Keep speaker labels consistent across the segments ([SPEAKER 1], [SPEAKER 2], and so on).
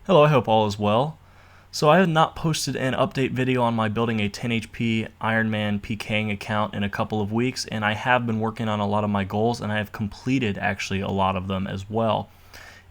[SPEAKER 1] Hello, I hope all is well. So I have not posted an update video on my building a 10 HP Ironman Pker account in a couple of weeks, and I have been working on a lot of my goals, and I have completed actually a lot of them as well.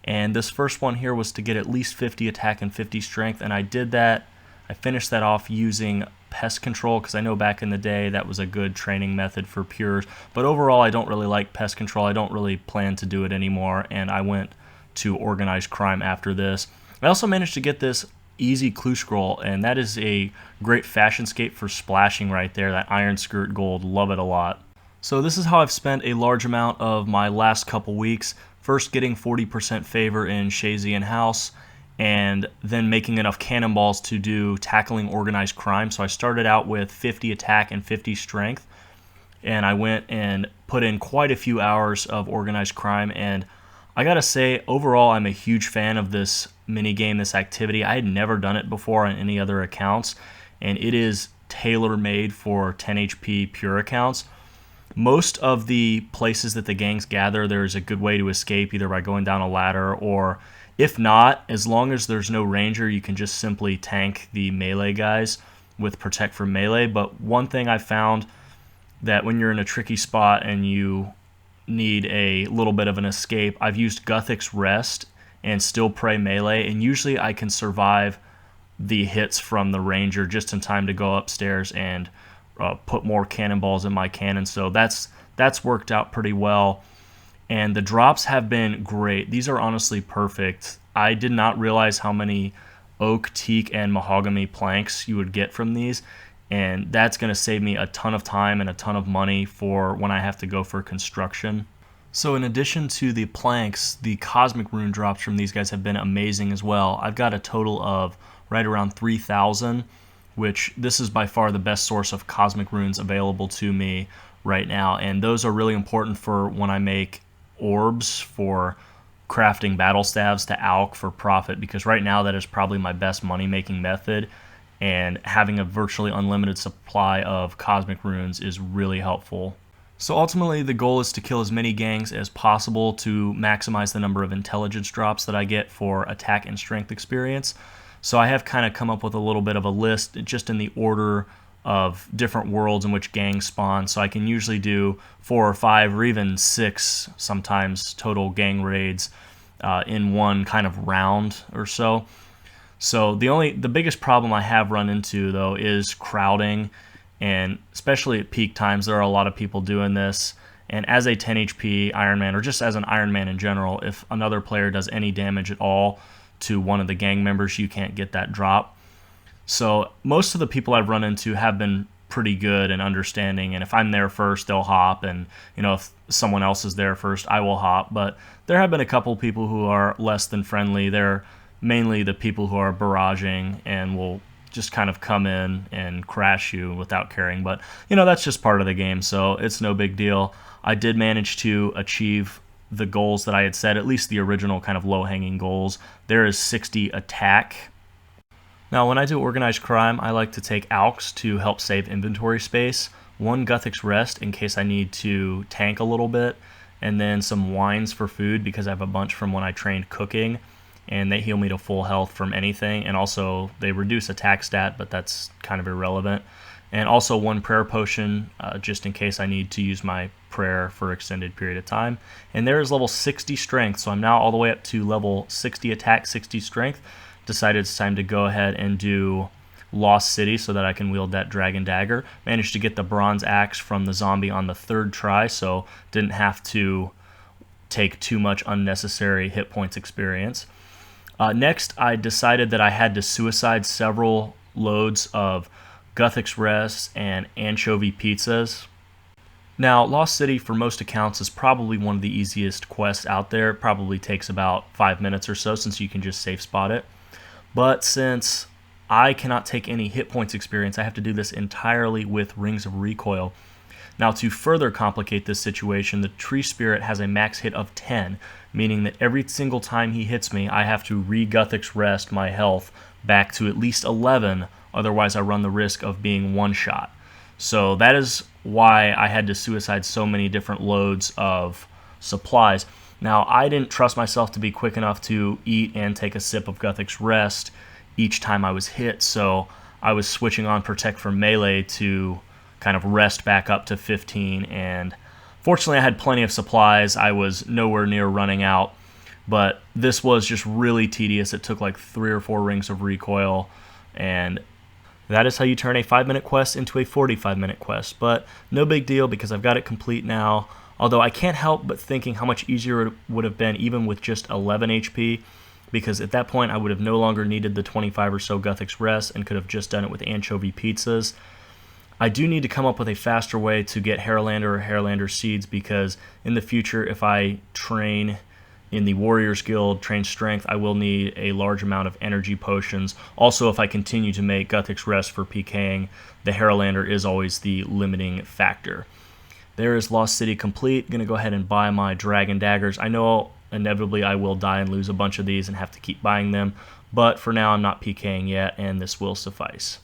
[SPEAKER 1] And this first one here was to get at least 50 attack and 50 strength, and I did that. I finished that off using pest control because I know back in the day that was a good training method for pures, but overall I don't really like pest control. I don't really plan to do it anymore, and I went to organized crime after this. I also managed to get this easy clue scroll, and that is a great fashion scape for splashing right there, that iron skirt gold. Love it a lot. So this is how I've spent a large amount of my last couple weeks. First getting 40% favor in Shazian House, and then making enough cannonballs to do tackling organized crime. So I started out with 50 attack and 50 strength, and I went and put in quite a few hours of organized crime, and I gotta say, overall, I'm a huge fan of this mini game, this activity. I had never done it before on any other accounts, and it is tailor-made for 10 HP pure accounts. Most of the places that the gangs gather, there's a good way to escape, either by going down a ladder, or if not, as long as there's no ranger, you can just simply tank the melee guys with protect from melee. But one thing I found, that when you're in a tricky spot and you need a little bit of an escape, I've used Guthix Rest and still pray melee, and usually I can survive the hits from the ranger just in time to go upstairs and put more cannonballs in my cannon. So that's worked out pretty well, and the drops have been great. These are honestly perfect. I did not realize how many oak, teak, and mahogany planks you would get from these, and that's going to save me a ton of time and a ton of money for when I have to go for construction. So in addition to the planks, the cosmic rune drops from these guys have been amazing as well. I've got a total of right around 3,000, which this is by far the best source of cosmic runes available to me right now, and those are really important for when I make orbs for crafting battle staves to alch for profit, because right now that is probably my best money-making method, and having a virtually unlimited supply of cosmic runes is really helpful. So ultimately the goal is to kill as many gangs as possible to maximize the number of intelligence drops that I get for attack and strength experience. So I have kind of come up with a little bit of a list just in the order of different worlds in which gangs spawn. So I can usually do 4 or 5 or even 6 sometimes total gang raids in one kind of round or so. So the biggest problem I have run into though is crowding, and especially at peak times there are a lot of people doing this. And as a 10 HP Ironman, or just as an Ironman in general, if another player does any damage at all to one of the gang members, you can't get that drop. So most of the people I've run into have been pretty good and understanding, and if I'm there first, they'll hop, and if someone else is there first, I will hop. But there have been a couple people who are less than friendly. They're mainly the people who are barraging and will just kind of come in and crash you without caring. But that's just part of the game, so it's no big deal. I did manage to achieve the goals that I had set, at least the original kind of low-hanging goals. There is 60 attack. Now when I do organized crime, I like to take alchs to help save inventory space, 1 Guthix Rest in case I need to tank a little bit, and then some wines for food because I have a bunch from when I trained cooking, and they heal me to full health from anything, and also they reduce attack stat, but that's kind of irrelevant. And also 1 prayer potion just in case I need to use my prayer for an extended period of time. And there is level 60 strength, so I'm now all the way up to level 60 attack, 60 strength. Decided it's time to go ahead and do Lost City so that I can wield that dragon dagger. Managed to get the bronze axe from the zombie on the 3rd try, so didn't have to take too much unnecessary hit points experience. Next, I decided that I had to suicide several loads of Guthix Rest and anchovy pizzas. Now, Lost City for most accounts is probably one of the easiest quests out there. It probably takes about 5 minutes or so since you can just safe spot it. But since I cannot take any hit points experience, I have to do this entirely with Rings of Recoil. Now, to further complicate this situation, the Tree Spirit has a max hit of 10, meaning that every single time he hits me, I have to re-Guthix Rest my health back to at least 11, otherwise I run the risk of being one-shot. So that is why I had to suicide so many different loads of supplies. Now, I didn't trust myself to be quick enough to eat and take a sip of Guthix Rest each time I was hit, so I was switching on Protect from Melee to kind of rest back up to 15, and fortunately I had plenty of supplies. I was nowhere near running out, but this was just really tedious. It took like 3 or 4 rings of recoil, and that is how you turn a 5-minute quest into a 45-minute quest, but no big deal because I've got it complete now. Although I can't help but thinking how much easier it would have been even with just 11 HP, because at that point I would have no longer needed the 25 or so Guthix Rest and could have just done it with anchovy pizzas. I do need to come up with a faster way to get Haralander or Haralander seeds, because in the future, if I train in the Warriors Guild, train strength, I will need a large amount of energy potions. Also, if I continue to make Guthix Rest for PKing, the Haralander is always the limiting factor. There is Lost City complete. Going to go ahead and buy my Dragon Daggers. I know inevitably I will die and lose a bunch of these and have to keep buying them, but for now I'm not PKing yet, and this will suffice.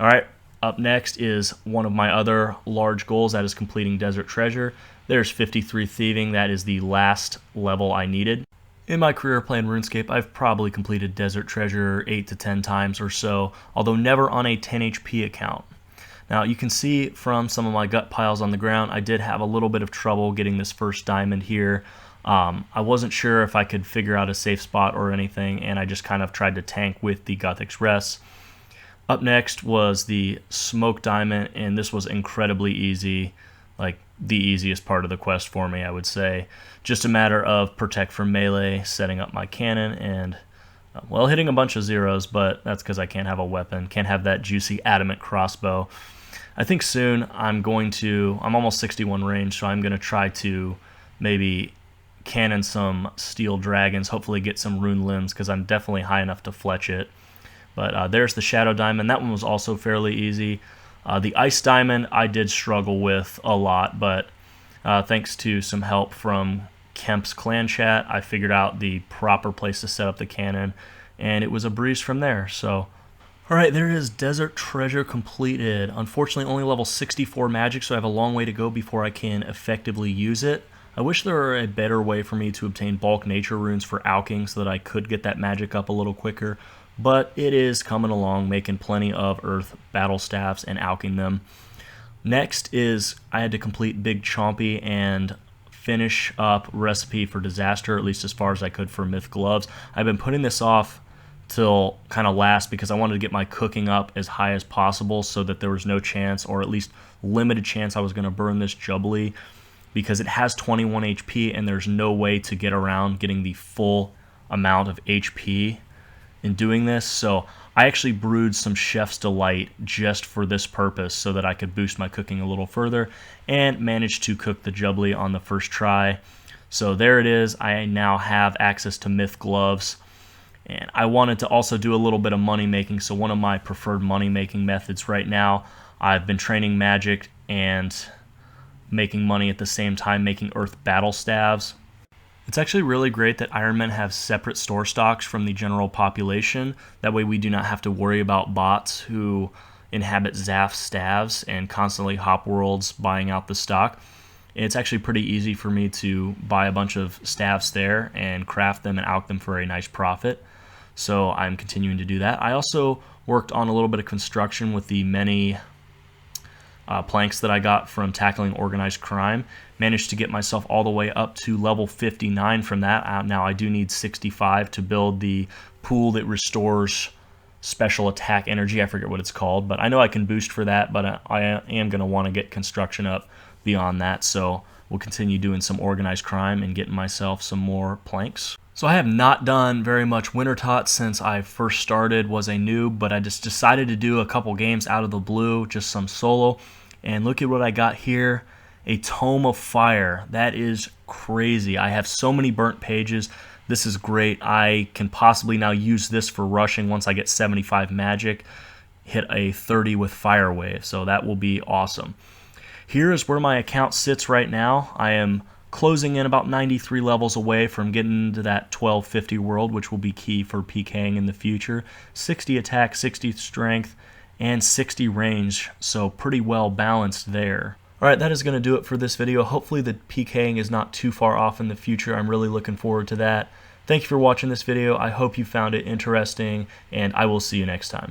[SPEAKER 1] Alright, up next is one of my other large goals, that is completing Desert Treasure. There's 53 Thieving. That is the last level I needed. In my career playing RuneScape, I've probably completed Desert Treasure 8 to 10 times or so, although never on a 10 HP account. Now, you can see from some of my gut piles on the ground, I did have a little bit of trouble getting this first diamond here. I wasn't sure if I could figure out a safe spot or anything, and I just kind of tried to tank with the Guthix Rest. Up next was the Smoke Diamond, and this was incredibly easy, like the easiest part of the quest for me, I would say. Just a matter of Protect from Melee, setting up my cannon, and well, hitting a bunch of zeros, but that's because I can't have a weapon, can't have that juicy adamant crossbow. I think soon I'm almost 61 range, so I'm going to try to maybe cannon some steel dragons, hopefully get some rune limbs, because I'm definitely high enough to fletch it. But there's the Shadow Diamond. That one was also fairly easy. The Ice Diamond I did struggle with a lot, but thanks to some help from Kemp's clan chat, I figured out the proper place to set up the cannon, and it was a breeze from there. So, alright, there is Desert Treasure completed. Unfortunately, only level 64 magic, so I have a long way to go before I can effectively use it. I wish there were a better way for me to obtain bulk nature runes for alching so that I could get that magic up a little quicker, but it is coming along, making plenty of earth battle staffs and alching them. Next is I had to complete Big Chompy and finish up Recipe for Disaster, at least as far as I could for Myth Gloves. I've been putting this off till kind of last because I wanted to get my cooking up as high as possible so that there was no chance, or at least limited chance, I was going to burn this Jubilee, because it has 21 HP and there's no way to get around getting the full amount of HP in doing this. So I actually brewed some Chef's Delight just for this purpose so that I could boost my cooking a little further, and managed to cook the Jubilee on the first try. So there it is. I now have access to Myth Gloves, and I wanted to also do a little bit of money making. So one of my preferred money making methods right now, I've been training magic and making money at the same time, making earth battle staves. It's actually really great that Ironmen have separate store stocks from the general population. That way we do not have to worry about bots who inhabit Zaf staves and constantly hop worlds buying out the stock. It's actually pretty easy for me to buy a bunch of staves there and craft them and alch them for a nice profit. So I'm continuing to do that. I also worked on a little bit of construction with the many planks that I got from tackling organized crime. Managed to get myself all the way up to level 59 from that. Now I do need 65 to build the pool that restores special attack energy. I forget what it's called, but I know I can boost for that, but I am going to want to get construction up beyond that, so we'll continue doing some organized crime and getting myself some more planks. So I have not done very much Winter Tot since I first started, was a noob, but I just decided to do a couple games out of the blue, just some solo. And look at what I got here, a Tome of Fire. That is crazy. I have so many burnt pages. This is great. I can possibly now use this for rushing once I get 75 magic, hit a 30 with Fire Wave, so that will be awesome. Here is where my account sits right now. I am closing in about 93 levels away from getting into that 1250 world, which will be key for PKing in the future. 60 attack, 60 strength, and 60 range, so pretty well balanced there. Alright, that is going to do it for this video. Hopefully the PKing is not too far off in the future. I'm really looking forward to that. Thank you for watching this video. I hope you found it interesting, and I will see you next time.